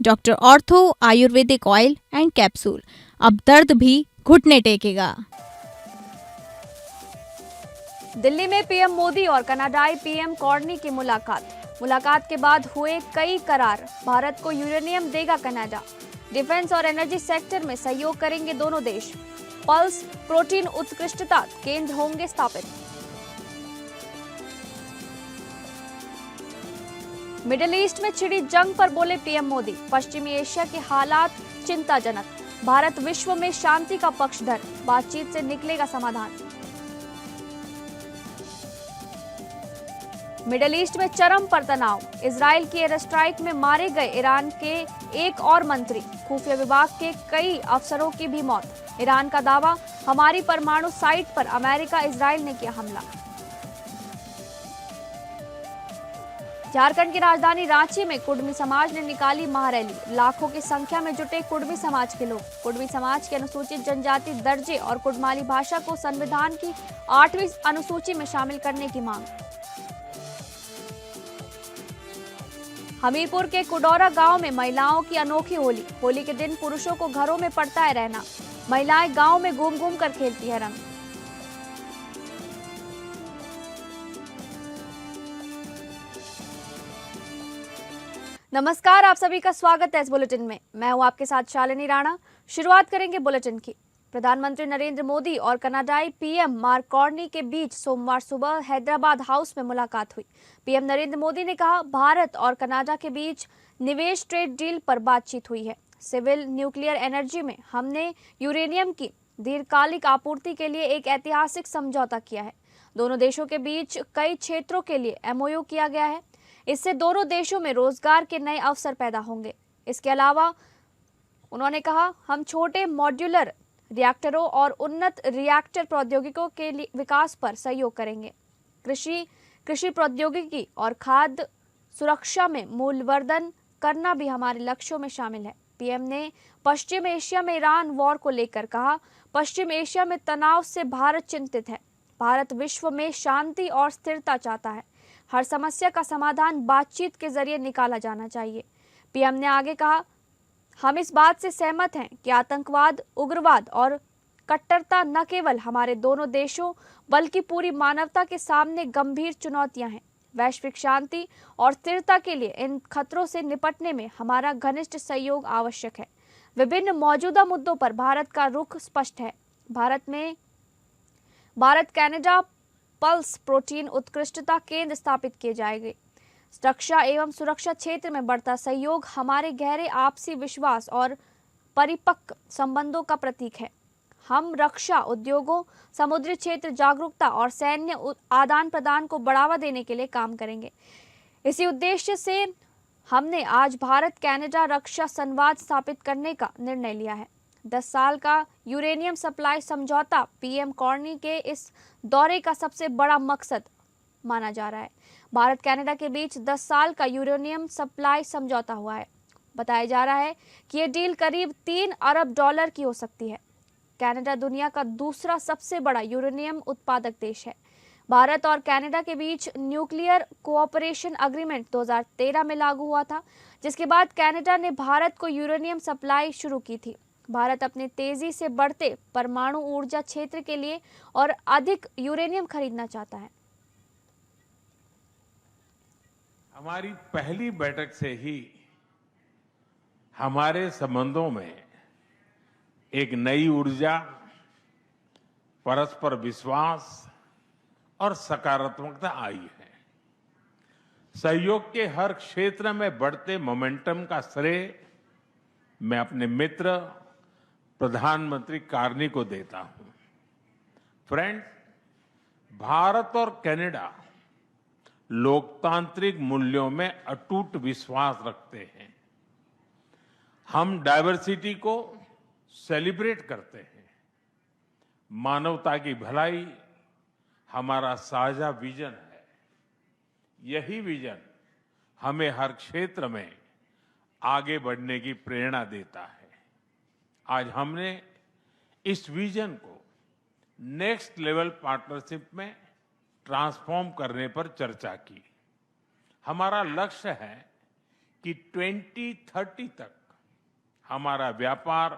Doctor ortho Ayurvedic oil and capsule. अब दर्द भी घुटने टेकेगा। दिल्ली में पीएम मोदी और कनाडाई पीएम कॉर्नी की मुलाकात के बाद हुए कई करार। भारत को यूरेनियम देगा कनाडा। डिफेंस और एनर्जी सेक्टर में सहयोग करेंगे दोनों देश। पल्स प्रोटीन उत्कृष्टता केंद्र होंगे स्थापित। मिडिल ईस्ट में छिड़ी जंग पर बोले पीएम मोदी, पश्चिमी एशिया के हालात चिंताजनक। भारत विश्व में शांति का पक्षधर, बातचीत से निकलेगा समाधान। मिडिल ईस्ट में चरम पर तनाव। इजराइल की एयर स्ट्राइक में मारे गए ईरान के एक और मंत्री। खुफिया विभाग के कई अफसरों की भी मौत। ईरान का दावा, हमारी परमाणु साइट पर अमेरिका इजराइल ने किया हमला। झारखंड की राजधानी रांची में कुडमी समाज ने निकाली महारैली। लाखों की संख्या में जुटे कुडमी समाज के लोग। कुडमी समाज के अनुसूचित जनजाति दर्जे और कुडमाली भाषा को संविधान की 8वीं अनुसूची में शामिल करने की मांग। हमीरपुर के कुडौरा गांव में महिलाओं की अनोखी होली। होली के दिन पुरुषों को घरों में पड़ता है रहना। महिलाएं गांव में घूम घूम कर खेलती है रंग। नमस्कार, आप सभी का स्वागत है इस बुलेटिन में। मैं हूं आपके साथ शालिनी राणा। शुरुआत करेंगे बुलेटिन की। प्रधानमंत्री नरेंद्र मोदी और कनाडाई पीएम मार्क कार्नी के बीच सोमवार सुबह हैदराबाद हाउस में मुलाकात हुई। पीएम नरेंद्र मोदी ने कहा, भारत और कनाडा के बीच निवेश ट्रेड डील पर बातचीत हुई है। सिविल न्यूक्लियर एनर्जी में हमने यूरेनियम की दीर्घकालिक आपूर्ति के लिए एक ऐतिहासिक समझौता किया है। दोनों देशों के बीच कई क्षेत्रों के लिए एमओयू किया गया है। इससे दोनों देशों में रोजगार के नए अवसर पैदा होंगे। इसके अलावा उन्होंने कहा, हम छोटे मॉड्यूलर रिएक्टरों और उन्नत रिएक्टर प्रौद्योगिकियों के विकास पर सहयोग करेंगे। कृषि प्रौद्योगिकी और खाद्य सुरक्षा में मूल्यवर्धन करना भी हमारे लक्ष्यों में शामिल है। पीएम ने पश्चिम एशिया में ईरान वॉर को लेकर कहा, पश्चिम एशिया में तनाव से भारत चिंतित है। भारत विश्व में शांति और स्थिरता चाहता है। हर समस्या का समाधान बातचीत के जरिए निकाला जाना चाहिए। पीएम ने आगे कहा, हम इस बात से सहमत हैं कि आतंकवाद, उग्रवाद और कट्टरता न केवल हमारे दोनों देशों बल्कि पूरी मानवता के सामने गंभीर चुनौतियां हैं। वैश्विक शांति और स्थिरता के लिए इन खतरों से निपटने में हमारा घनिष्ठ सहयोग आवश्यक है। विभिन्न मौजूदा मुद्दों पर भारत का रुख स्पष्ट है। भारत कनाडा पल्स प्रोटीन उत्कृष्टता केंद्र स्थापित किए जाएंगे। रक्षा एवं सुरक्षा क्षेत्र में बढ़ता सहयोग हमारे गहरे आपसी विश्वास और परिपक्व संबंधों का प्रतीक है। हम रक्षा उद्योगों, समुद्री क्षेत्र जागरूकता और सैन्य आदान प्रदान को बढ़ावा देने के लिए काम करेंगे। इसी उद्देश्य से हमने आज भारत कनाडा रक्षा संवाद स्थापित करने का निर्णय लिया है। 10 साल का यूरेनियम सप्लाई समझौता पीएम कार्नी के इस दौरे का सबसे बड़ा मकसद माना जा रहा है। भारत कनाडा के बीच 10 साल का यूरेनियम सप्लाई समझौता हुआ है। बताया जा रहा है कि यह डील करीब $3 अरब की हो सकती है। कनाडा दुनिया का दूसरा सबसे बड़ा यूरेनियम उत्पादक देश है। भारत और कनाडा के बीच न्यूक्लियर कोऑपरेशन एग्रीमेंट 2013 में लागू हुआ था, जिसके बाद कनाडा ने भारत को यूरेनियम सप्लाई शुरू की थी। भारत अपने तेजी से बढ़ते परमाणु ऊर्जा क्षेत्र के लिए और अधिक यूरेनियम खरीदना चाहता है। हमारी पहली बैठक से ही हमारे संबंधों में एक नई ऊर्जा, परस्पर विश्वास और सकारात्मकता आई है। सहयोग के हर क्षेत्र में बढ़ते मोमेंटम का श्रेय मैं अपने मित्र प्रधानमंत्री कार्नी को देता हूं। फ्रेंड्स, भारत और कनाडा लोकतांत्रिक मूल्यों में अटूट विश्वास रखते हैं। हम डाइवर्सिटी को सेलिब्रेट करते हैं। मानवता की भलाई हमारा साझा विजन है। यही विजन हमें हर क्षेत्र में आगे बढ़ने की प्रेरणा देता है। आज हमने इस विजन को नेक्स्ट लेवल पार्टनरशिप में ट्रांसफॉर्म करने पर चर्चा की। हमारा लक्ष्य है कि 2030 तक हमारा व्यापार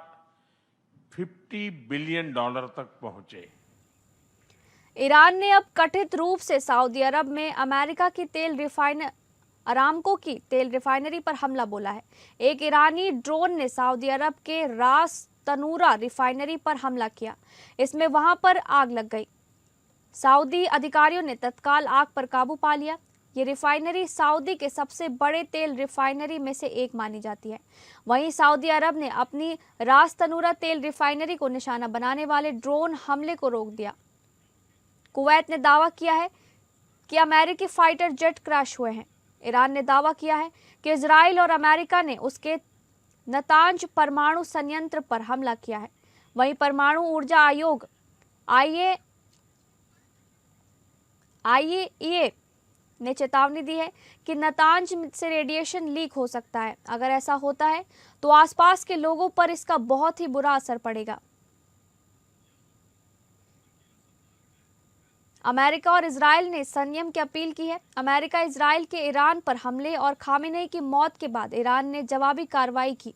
$50 बिलियन तक पहुंचे। ईरान ने अब कथित रूप से सऊदी अरब में अमेरिका की अरामको की तेल रिफाइनरी पर हमला बोला है। एक ईरानी ड्रोन ने सऊदी अरब के रास तनूरा रिफाइनरी पर हमला किया। इसमें वहां पर आग लग गई। सऊदी अधिकारियों ने तत्काल आग पर काबू पा लिया। ये रिफाइनरी सऊदी के सबसे बड़े तेल रिफाइनरी में से एक मानी जाती है। वहीं सऊदी अरब ने अपनी रास तनूरा तेल रिफाइनरी को निशाना बनाने वाले ड्रोन हमले को रोक दिया। कुवैत ने दावा किया है कि अमेरिकी फाइटर जेट क्रैश हुए हैं। ईरान ने दावा किया है कि इजराइल और अमेरिका ने उसके नतांज परमाणु संयंत्र पर हमला किया है। वहीं परमाणु ऊर्जा आयोग IAEA ने चेतावनी दी है कि नतांज से रेडिएशन लीक हो सकता है। अगर ऐसा होता है तो आसपास के लोगों पर इसका बहुत ही बुरा असर पड़ेगा। अमेरिका और इजराइल ने संयम की अपील की है। अमेरिका इजराइल के ईरान पर हमले और खामेनेई की मौत के बाद ईरान ने जवाबी कार्रवाई की।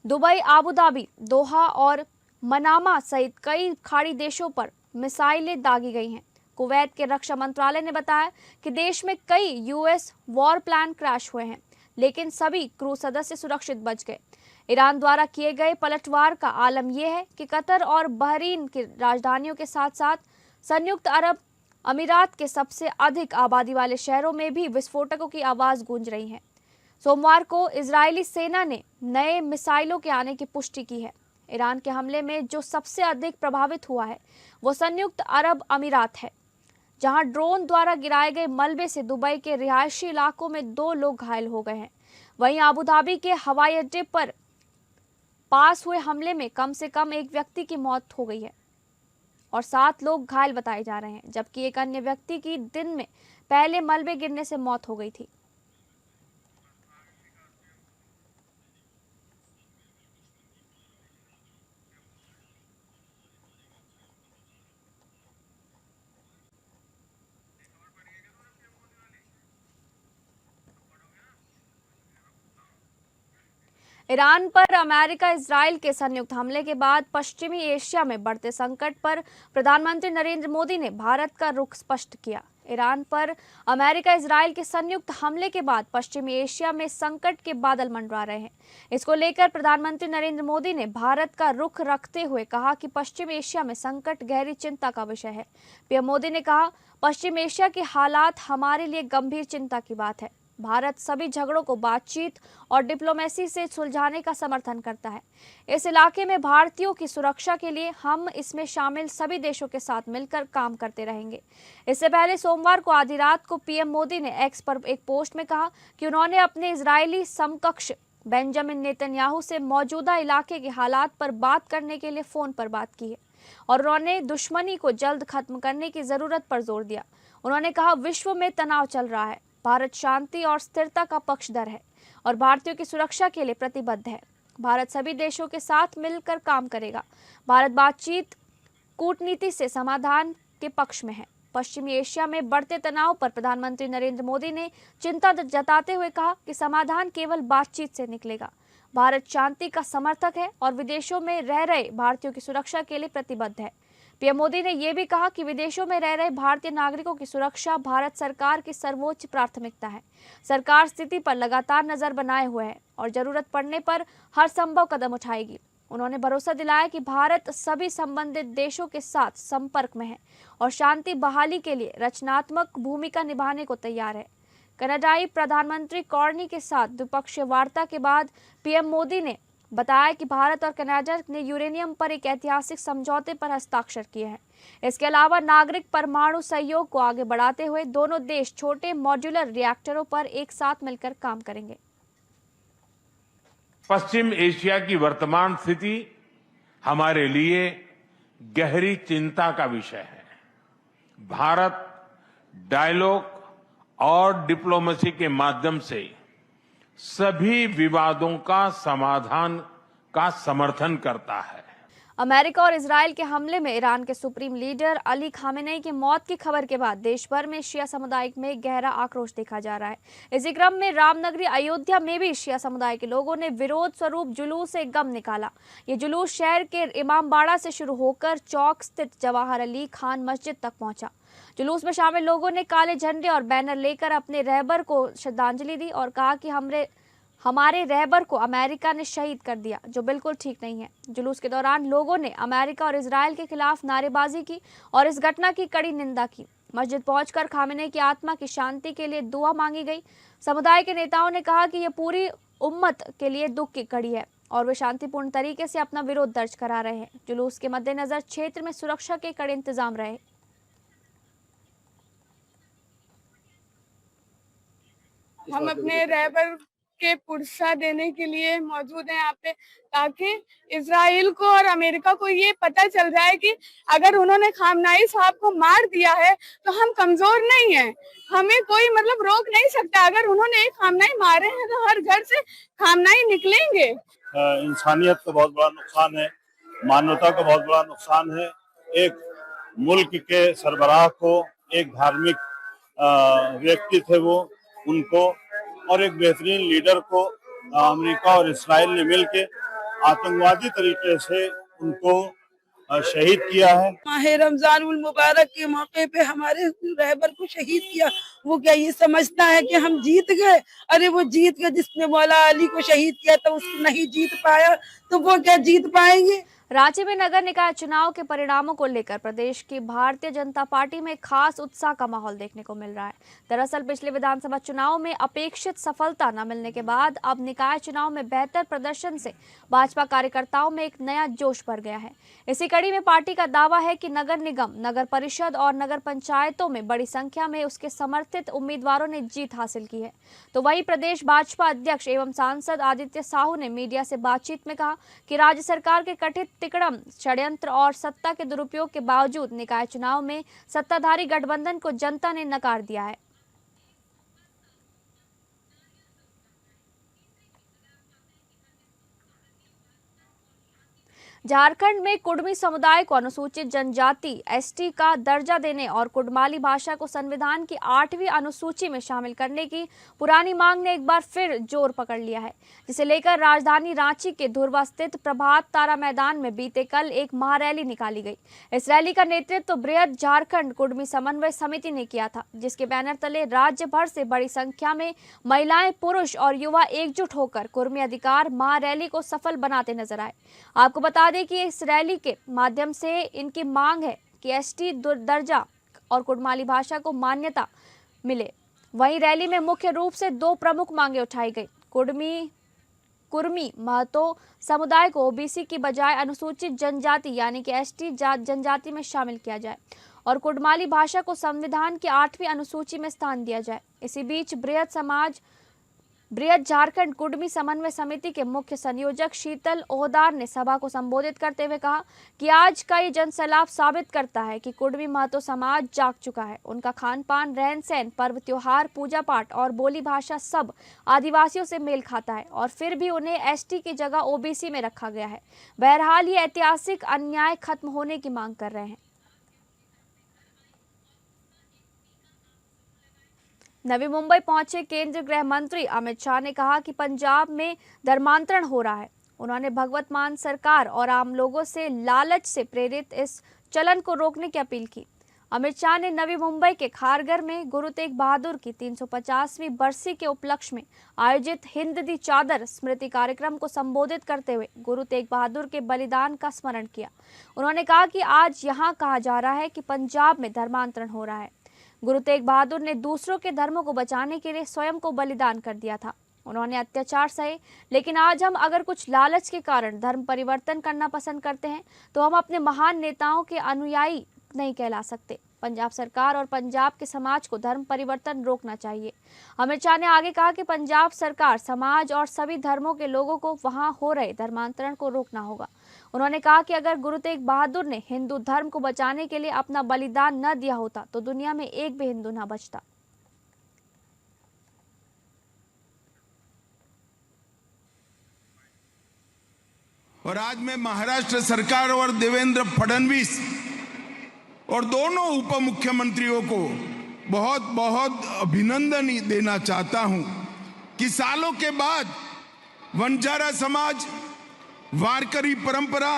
दुबई, आबू धाबी, दोहा और मनामा सहित कई खाड़ी देशों पर मिसाइलें दागी गई हैं। कुवैत के रक्षा मंत्रालय ने बताया कि देश में कई US वॉर प्लान क्रैश हुए हैं, लेकिन सभी क्रू सदस्य सुरक्षित बच गए। ईरान द्वारा किए गए पलटवार का आलम यह है कि कतर और बहरीन की राजधानियों के साथ साथ संयुक्त अरब अमीरात के सबसे अधिक आबादी वाले शहरों में भी विस्फोटकों की आवाज गूंज रही है। सोमवार को इजरायली सेना ने नए मिसाइलों के आने की पुष्टि की है। ईरान के हमले में जो सबसे अधिक प्रभावित हुआ है वो संयुक्त अरब अमीरात है, जहां ड्रोन द्वारा गिराए गए मलबे से दुबई के रिहायशी इलाकों में 2 लोग घायल हो गए हैं। वहीं आबू धाबी के हवाई अड्डे पर पास हुए हमले में कम से कम एक व्यक्ति की मौत हो गई है और 7 लोग घायल बताए जा रहे हैं, जबकि एक अन्य व्यक्ति की दिन में पहले मलबे गिरने से मौत हो गई थी। ईरान पर अमेरिका इजराइल के संयुक्त हमले के बाद पश्चिमी एशिया में बढ़ते संकट पर प्रधानमंत्री नरेंद्र मोदी ने भारत का रुख स्पष्ट किया। ईरान पर अमेरिका इजराइल के संयुक्त हमले के बाद पश्चिमी एशिया में संकट के बादल मंडरा रहे हैं। इसको लेकर प्रधानमंत्री नरेंद्र मोदी ने भारत का रुख रखते हुए कहा कि पश्चिम एशिया में संकट गहरी चिंता का विषय है। पीएम मोदी ने कहा, पश्चिम एशिया के हालात हमारे लिए गंभीर चिंता की बात है। भारत सभी झगड़ों को बातचीत और डिप्लोमेसी से सुलझाने का समर्थन करता है। इस इलाके में भारतीयों की सुरक्षा के लिए हम इसमें शामिल सभी देशों के साथ मिलकर काम करते रहेंगे। इससे पहले सोमवार को आधी रात को पीएम मोदी ने एक्स पर एक पोस्ट में कहा कि उन्होंने अपने इजरायली समकक्ष बेंजामिन नेतन्याहू से मौजूदा इलाके के हालात पर बात करने के लिए फोन पर बात की है और उन्होंने दुश्मनी को जल्द खत्म करने की जरूरत पर जोर दिया। उन्होंने कहा, विश्व में तनाव चल रहा है, भारत शांति और स्थिरता का पक्षधर है और भारतीयों की सुरक्षा के लिए प्रतिबद्ध है। भारत सभी देशों के साथ मिलकर काम करेगा। भारत बातचीत, कूटनीति से समाधान के पक्ष में है। पश्चिमी एशिया में बढ़ते तनाव पर प्रधानमंत्री नरेंद्र मोदी ने चिंता जताते हुए कहा कि समाधान केवल बातचीत से निकलेगा। भारत शांति का समर्थक है और विदेशों में रह रहे भारतीयों की सुरक्षा के लिए प्रतिबद्ध है। पीएम मोदी ने यह भी कहा कि विदेशों में रह रहे भारतीय नागरिकों की सुरक्षा भारत सरकार की सर्वोच्च प्राथमिकता है। सरकार स्थिति पर लगातार नजर बनाए हुए है और जरूरत पड़ने पर हर संभव कदम उठाएगी। उन्होंने भरोसा दिलाया कि भारत सभी संबंधित देशों के साथ संपर्क में है और शांति बहाली के लिए रचनात्मक भूमिका निभाने को तैयार है। कनाडाई प्रधानमंत्री कॉर्नी के साथ द्विपक्षीय वार्ता के बाद पीएम मोदी ने बताया कि भारत और कनाडा ने यूरेनियम पर एक ऐतिहासिक समझौते पर हस्ताक्षर किए हैं। इसके अलावा नागरिक परमाणु सहयोग को आगे बढ़ाते हुए दोनों देश छोटे मॉड्यूलर रिएक्टरों पर एक साथ मिलकर काम करेंगे। पश्चिम एशिया की वर्तमान स्थिति हमारे लिए गहरी चिंता का विषय है। भारत डायलॉग और डिप्लोमेसी के माध्यम से सभी विवादों का समाधान का समर्थन करता है। अमेरिका और इजराइल के हमले में ईरान के सुप्रीम लीडर अली खामेनेई की मौत की खबर के बाद देश भर में शिया समुदाय में गहरा आक्रोश देखा जा रहा है। इसी क्रम में रामनगरी अयोध्या में भी शिया समुदाय के लोगों ने विरोध स्वरूप जुलूस ए गम निकाला। ये जुलूस शहर के इमामबाड़ा से शुरू होकर चौक स्थित जवाहर अली खान मस्जिद तक पहुंचा। जुलूस में शामिल लोगों ने काले झंडे और बैनर लेकर अपने रहबर को श्रद्धांजलि दी और कहा कि हमारे रहबर को अमेरिका ने शहीद कर दिया, जो बिल्कुल ठीक नहीं है। जुलूस के दौरान लोगों ने अमेरिका और इजराइल के खिलाफ नारेबाजी की और इस घटना की कड़ी निंदा की। मस्जिद पहुंचकर खामेनेई की आत्मा की शांति के लिए दुआ मांगी गई। समुदाय के नेताओं ने कहा कि यह पूरी उम्मत के लिए दुख की घड़ी है और वे शांतिपूर्ण तरीके से अपना विरोध दर्ज करा रहे हैं। जुलूस के मद्देनजर क्षेत्र में सुरक्षा के कड़े इंतजाम रहे। हम अपने रहबर के पुरसा देने के लिए मौजूद हैं यहाँ पे, ताकि इजराइल को और अमेरिका को ये पता चल जाए कि अगर उन्होंने खामनेई साहब को मार दिया है तो हम कमजोर नहीं हैं, हमें कोई मतलब रोक नहीं सकता। अगर उन्होंने एक खामनेई मारे हैं तो हर घर से खामनेई निकलेंगे। इंसानियत को बहुत बड़ा नुकसान है, मानवता को बहुत बड़ा नुकसान है। एक मुल्क के सरबराह को, एक धार्मिक व्यक्ति थे वो, उनको और एक बेहतरीन लीडर को अमेरिका और इस्राइल ने मिलकर आतंकवादी तरीके से उनको शहीद किया है। माह रमजान उल मुबारक के मौके पे हमारे रहबर को शहीद किया। वो क्या ये समझता है कि हम जीत गए? अरे वो जीत गए, जिसने मौला अली को शहीद किया तो उसको नहीं जीत पाया तो वो क्या जीत पाएंगे? रांची में नगर निकाय चुनाव के परिणामों को लेकर प्रदेश की भारतीय जनता पार्टी में खास उत्साह का माहौल देखने को मिल रहा है। दरअसल पिछले विधानसभा चुनाव में अपेक्षित सफलता न मिलने के बाद अब निकाय चुनाव में बेहतर प्रदर्शन से भाजपा कार्यकर्ताओं में एक नया जोश भर गया है। इसी कड़ी में पार्टी का दावा है कि नगर निगम, नगर परिषद और नगर पंचायतों में बड़ी संख्या में उसके समर्थित उम्मीदवारों ने जीत हासिल की है। तो वहीं प्रदेश भाजपा अध्यक्ष एवं सांसद आदित्य साहू ने मीडिया से बातचीत में कहा कि राज्य सरकार के कथित तिकड़म, षड्यंत्र और सत्ता के दुरुपयोग के बावजूद निकाय चुनाव में सत्ताधारी गठबंधन को जनता ने नकार दिया है। झारखंड में कुडमी समुदाय को अनुसूचित जनजाति एसटी का दर्जा देने और कुडमाली भाषा को संविधान की 8वीं अनुसूची में शामिल करने की पुरानी मांग ने एक बार फिर जोर पकड़ लिया है, जिसे लेकर राजधानी रांची के धुर्वा स्थित प्रभात तारा मैदान में बीते कल एक महारैली निकाली गई। इस रैली का नेतृत्व बृहद झारखंड कुडमी समन्वय समिति ने किया था, जिसके बैनर तले राज्य भर से बड़ी संख्या में महिलाएं, पुरुष और युवा एकजुट होकर कुर्मी अधिकार महारैली को सफल बनाते नजर आए। आपको बता दें कि इस रैली के माध्यम से इनकी मांग है कि एसटी दर्जा और कुडमाली भाषा को मान्यता मिले। वहीं रैली में मुख्य रूप से 2 प्रमुख मांगे उठाई गई। कुर्मी महतो समुदाय को ओबीसी की बजाय अनुसूचित जनजाति यानी कि एसटी जनजाति में शामिल किया जाए और कुडमाली भाषा को संविधान की 8वीं अनुसूची में स्थान दिया जाए। इसी बीच बृहद झारखंड कुडमी समन्वय समिति के मुख्य संयोजक शीतल ओहदार ने सभा को संबोधित करते हुए कहा कि आज का ये जनसैलाब साबित करता है कि कुडमी महतो समाज जाग चुका है। उनका खान पान, रहन सहन, पर्व त्योहार, पूजा पाठ और बोली भाषा सब आदिवासियों से मेल खाता है और फिर भी उन्हें एसटी की जगह ओबीसी में रखा गया है। बहरहाल ये ऐतिहासिक अन्याय खत्म होने की मांग कर रहे हैं। नवी मुंबई पहुंचे केंद्रीय गृह मंत्री अमित शाह ने कहा कि पंजाब में धर्मांतरण हो रहा है। उन्होंने भगवत मान सरकार और आम लोगों से लालच से प्रेरित इस चलन को रोकने की अपील की। अमित शाह ने नवी मुंबई के खारगर में गुरु तेग बहादुर की 350वीं बरसी के उपलक्ष्य में आयोजित हिंद दी चादर स्मृति कार्यक्रम को संबोधित करते हुए गुरु तेग बहादुर के बलिदान का स्मरण किया। उन्होंने कहा कि आज यहाँ कहा जा रहा है कि पंजाब में धर्मांतरण हो रहा है। गुरु तेग बहादुर ने दूसरों के धर्मों को बचाने के लिए स्वयं को बलिदान कर दिया था। उन्होंने अत्याचार सहे, लेकिन आज हम अगर कुछ लालच के कारण धर्म परिवर्तन करना पसंद करते हैं तो हम अपने महान नेताओं के अनुयायी नहीं कहला सकते। पंजाब सरकार और पंजाब के समाज को धर्म परिवर्तन रोकना चाहिए। अमित शाह ने आगे कहा कि पंजाब सरकार, समाज और सभी धर्मों के लोगों को वहां हो रहे धर्मांतरण को रोकना होगा। उन्होंने कहा कि अगर गुरु तेग बहादुर ने हिंदू धर्म को बचाने के लिए अपना बलिदान न दिया होता तो दुनिया में एक भी हिंदू न बचता। और आज मैं महाराष्ट्र सरकार और देवेंद्र फडणवीस और दोनों उप मुख्यमंत्रियों को बहुत बहुत अभिनंदन देना चाहता हूं कि सालों के बाद वंजारा समाज, वारकरी परंपरा,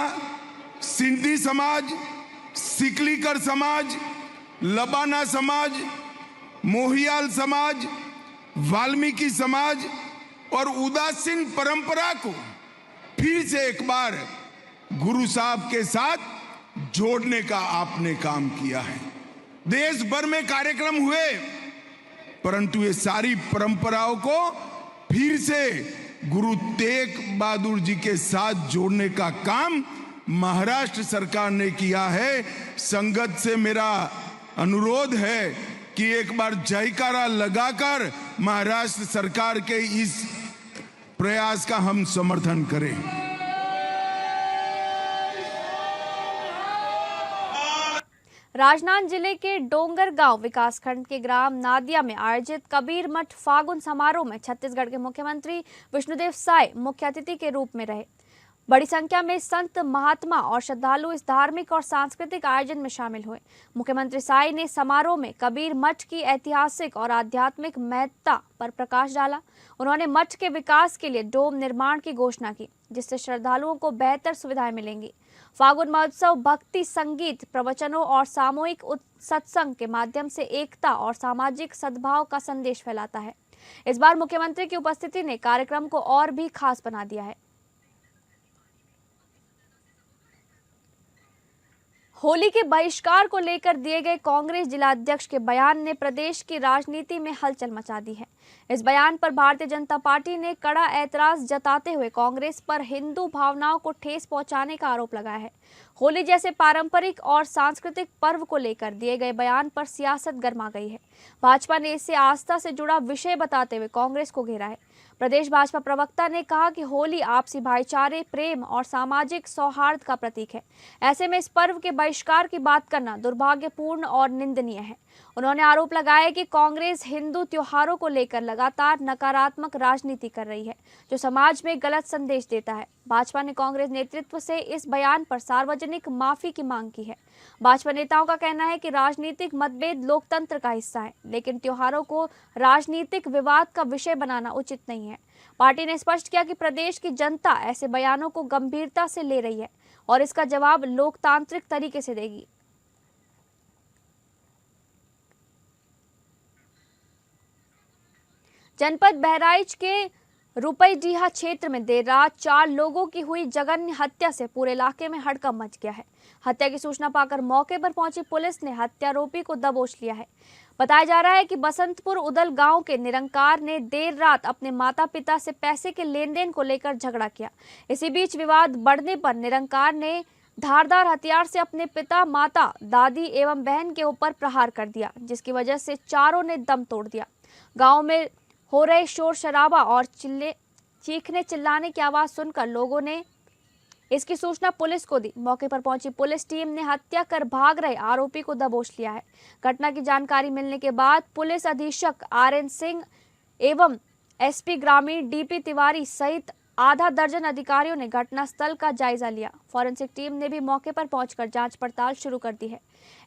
सिंधी समाज, सिकलीकर समाज, लबाना समाज, मोहियाल समाज, वाल्मीकि समाज और उदासीन परंपरा को फिर से एक बार गुरु साहब के साथ जोड़ने का आपने काम किया है। देश भर में कार्यक्रम हुए, परंतु ये सारी परंपराओं को फिर से गुरु तेग बहादुर जी के साथ जोड़ने का काम महाराष्ट्र सरकार ने किया है। संगत से मेरा अनुरोध है कि एक बार जयकारा लगाकर महाराष्ट्र सरकार के इस प्रयास का हम समर्थन करें। राजनांदगांव जिले के डोंगरगांव विकासखंड के ग्राम नादिया में आयोजित कबीर मठ फागुन समारोह में छत्तीसगढ़ के मुख्यमंत्री विष्णुदेव साय मुख्य अतिथि के रूप में रहे। बड़ी संख्या में संत, महात्मा और श्रद्धालु इस धार्मिक और सांस्कृतिक आयोजन में शामिल हुए। मुख्यमंत्री साय ने समारोह में कबीर मठ की ऐतिहासिक और आध्यात्मिक महत्ता पर प्रकाश डाला। उन्होंने मठ के विकास के लिए डोम निर्माण की घोषणा की, जिससे श्रद्धालुओं को बेहतर सुविधाएं मिलेंगी। फागुन महोत्सव भक्ति, संगीत, प्रवचनों और सामूहिक सत्संग के माध्यम से एकता और सामाजिक सद्भाव का संदेश फैलाता है। इस बार मुख्यमंत्री की उपस्थिति ने कार्यक्रम को और भी खास बना दिया है। होली के बहिष्कार को लेकर दिए गए कांग्रेस जिलाध्यक्ष के बयान ने प्रदेश की राजनीति में हलचल मचा दी है। इस बयान पर भारतीय जनता पार्टी ने कड़ा ऐतराज जताते हुए कांग्रेस पर हिंदू भावनाओं को ठेस पहुंचाने का आरोप लगाया है। होली जैसे पारंपरिक और सांस्कृतिक पर्व को लेकर दिए गए बयान पर सियासत गर्मा गई है। भाजपा ने इसे आस्था से जुड़ा विषय बताते हुए कांग्रेस को घेरा है। प्रदेश भाजपा प्रवक्ता ने कहा कि होली आपसी भाईचारे, प्रेम और सामाजिक सौहार्द का प्रतीक है। ऐसे में इस पर्व के बहिष्कार की बात करना दुर्भाग्यपूर्ण और निंदनीय है। उन्होंने आरोप लगाया कि कांग्रेस हिंदू त्योहारों को लेकर लगातार नकारात्मक राजनीति कर रही है, जो समाज में गलत संदेश देता है। भाजपा ने कांग्रेस नेतृत्व से इस बयान पर सार्वजनिक माफी की मांग की है। भाजपा नेताओं का कहना है कि राजनीतिक मतभेद लोकतंत्र का हिस्सा है, लेकिन त्योहारों को राजनीतिक विवाद का विषय बनाना उचित नहीं है। पार्टी ने स्पष्ट किया कि प्रदेश की जनता ऐसे बयानों को गंभीरता से ले रही है और इसका जवाब लोकतांत्रिक तरीके से देगी। जनपद बहराइच के रुपईडीहा क्षेत्र में देर रात 4 लोगों की हुई जघन्य हत्या से पूरे इलाके में हड़कंप मच गया है। हत्या की सूचना पाकर मौके पर पहुंची पुलिस ने हत्यारोपी को दबोच लिया है। बताया जा रहा है कि बसंतपुर उदल गांव के निरंकार ने देर रात अपने माता पिता से पैसे के लेन देन को लेकर झगड़ा किया। इसी बीच विवाद बढ़ने पर निरंकार ने धारदार हथियार से अपने पिता, माता, दादी एवं बहन के ऊपर प्रहार कर दिया, जिसकी वजह से चारों ने दम तोड़ दिया। गाँव में हो रहे शोर शराबा और चीखने चिल्लाने की आवाज सुनकर लोगों ने इसकी सूचना पुलिस को दी। मौके पर पहुंची पुलिस टीम ने हत्या कर भाग रहे आरोपी को दबोच लिया है। घटना की जानकारी मिलने के बाद पुलिस अधीक्षक RN सिंह एवं SP ग्रामीण DP तिवारी सहित आधा दर्जन अधिकारियों ने घटनास्थल का जायजा लिया। फॉरेंसिक टीम ने भी मौके पर पहुंचकर जांच पड़ताल शुरू कर दी है।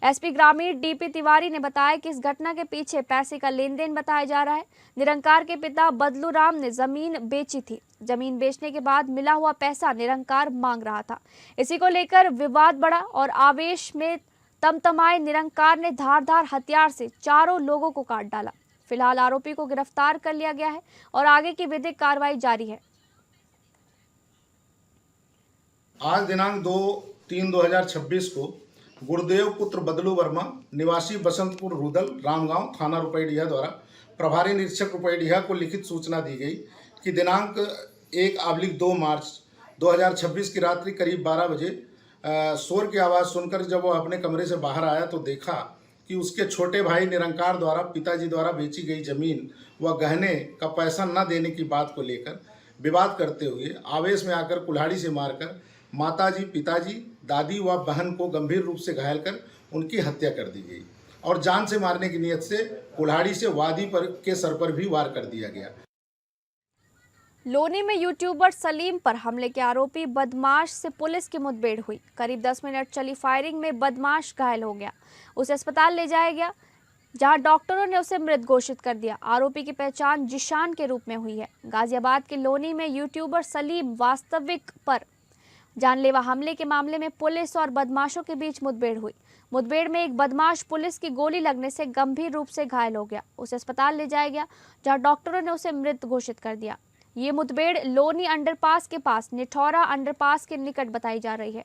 SP ग्रामीण DP तिवारी ने बताया कि इस घटना के पीछे पैसे का लेन देन बताया जा रहा है। निरंकार के पिता बदलू राम ने जमीन बेची थी। जमीन बेचने के बाद मिला हुआ पैसा निरंकार मांग रहा था। इसी को लेकर विवाद बढ़ा और आवेश में तमतमाए निरंकार ने धारदार हथियार से चारों लोगों को काट डाला। फिलहाल आरोपी को गिरफ्तार कर लिया गया है और आगे की विधिक कार्रवाई जारी है। आज दिनांक 2/3/2026 को गुरुदेव पुत्र बदलू वर्मा निवासी बसंतपुर रुदल रामगांव थाना रुपईडीहा द्वारा प्रभारी निरीक्षक रुपईडीहा को लिखित सूचना दी गई कि दिनांक 1/2 मार्च 2026 की रात्रि करीब 12 बजे शोर की आवाज़ सुनकर जब वह अपने कमरे से बाहर आया तो देखा कि उसके छोटे भाई निरंकार द्वारा पिताजी द्वारा बेची गई जमीन व गहने का पैसा न देने की बात को लेकर विवाद करते हुए आवेश में आकर कुल्हाड़ी से मारकर माताजी, पिताजी, दादी व बहन को गंभीर रूप से घायल कर उनकी हत्या कर दी गई और जान से मारने की नियत से कुल्हाड़ी से वादी पर के सर पर भी वार कर दिया गया। लोनी में यूट्यूबर सलीम पर हमले के आरोपी बदमाश से पुलिस की मुठभेड़ हुई। करीब 10 मिनट चली फायरिंग में बदमाश घायल हो गया। उसे अस्पताल ले जाया गया, जहां डॉक्टरों ने उसे मृत घोषित कर दिया। आरोपी की पहचान जिशान के रूप में हुई है। गाजियाबाद के लोनी में यूट्यूबर सलीम वास्तविक पर जानलेवा हमले के मामले में पुलिस और बदमाशों के बीच मुठभेड़ हुई। मुठभेड़ में एक बदमाश पुलिस की गोली लगने से गंभीर रूप से घायल हो गया। उसे अस्पताल ले जाया गया, जहां डॉक्टरों ने उसे मृत घोषित कर दिया। ये मुठभेड़ लोनी अंडरपास के पास निठौरा अंडरपास के निकट बताई जा रही है।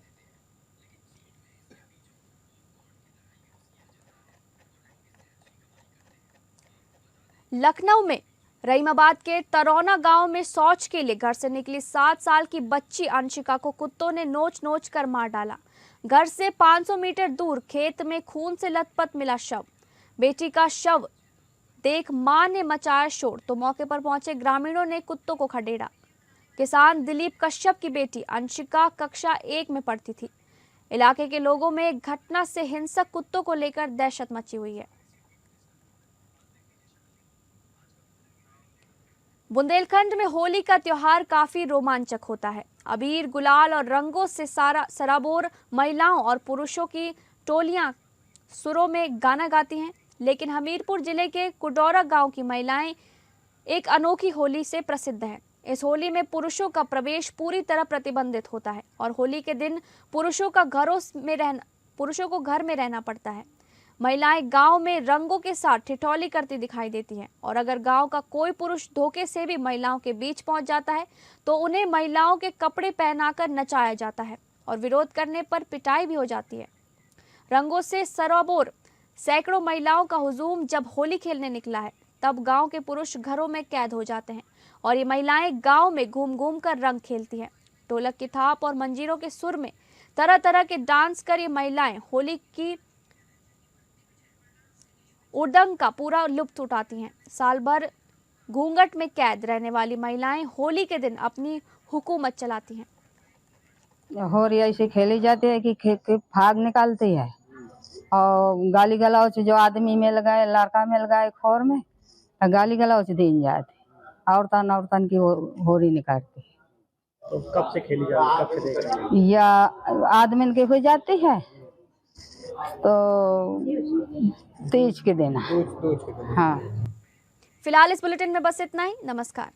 लखनऊ में रहीमाबाद के तरौना गांव में शौच के लिए घर से निकली 7 साल की बच्ची अंशिका को कुत्तों ने नोच नोच कर मार डाला। घर से 500 मीटर दूर खेत में खून से लथपथ मिला शव। बेटी का शव देख मां ने मचाया शोर, तो मौके पर पहुंचे ग्रामीणों ने कुत्तों को खदेड़ा। किसान दिलीप कश्यप की बेटी अंशिका कक्षा 1 में पढ़ती थी। इलाके के लोगों में एक घटना से हिंसक कुत्तों को लेकर दहशत मची हुई है। बुंदेलखंड में होली का त्योहार काफी रोमांचक होता है। अबीर, गुलाल और रंगों से सराबोर महिलाओं और पुरुषों की टोलियां सुरों में गाना गाती हैं। लेकिन हमीरपुर जिले के कुडौरा गांव की महिलाएं एक अनोखी होली से प्रसिद्ध हैं। इस होली में पुरुषों का प्रवेश पूरी तरह प्रतिबंधित होता है और होली के दिन पुरुषों को घर में रहना पड़ता है। महिलाएं गांव में रंगों के साथ ठिठौली करती दिखाई देती हैं और अगर गांव का कोई पुरुष धोखे से भी महिलाओं के बीच पहुंच जाता है तो उन्हें महिलाओं के कपड़े पहनाकर नचाया जाता है और विरोध करने पर पिटाई भी हो जाती है। रंगों से सराबोर सैकड़ों महिलाओं का हुजूम जब होली खेलने निकला है, तब गांव के पुरुष घरों में कैद हो जाते हैं और ये महिलाएं गांव में घूम घूम कर रंग खेलती हैं। ढोलक की थाप और मंजीरों के सुर में तरह तरह के डांस कर ये महिलाएं होली की उड़दंग का पूरा लुत्फ उठाती हैं। साल भर घूंघट में कैद रहने वाली महिलाएं होली के दिन अपनी हुकूमत चलाती हैं। होली ऐसे खेली जाती है कि फाग निकालती है और गाली गलौच जो आदमी मिल गए, लड़का मिल गए खोर में, गाली गलौच दिन जाती। औरतन की होली निकालती है। तो कब से खेली जाती है, कब से देख रहे हैं? या आदमी के हो जाती है तो तीज के दिन। हाँ। फिलहाल इस बुलेटिन में बस इतना ही। नमस्कार।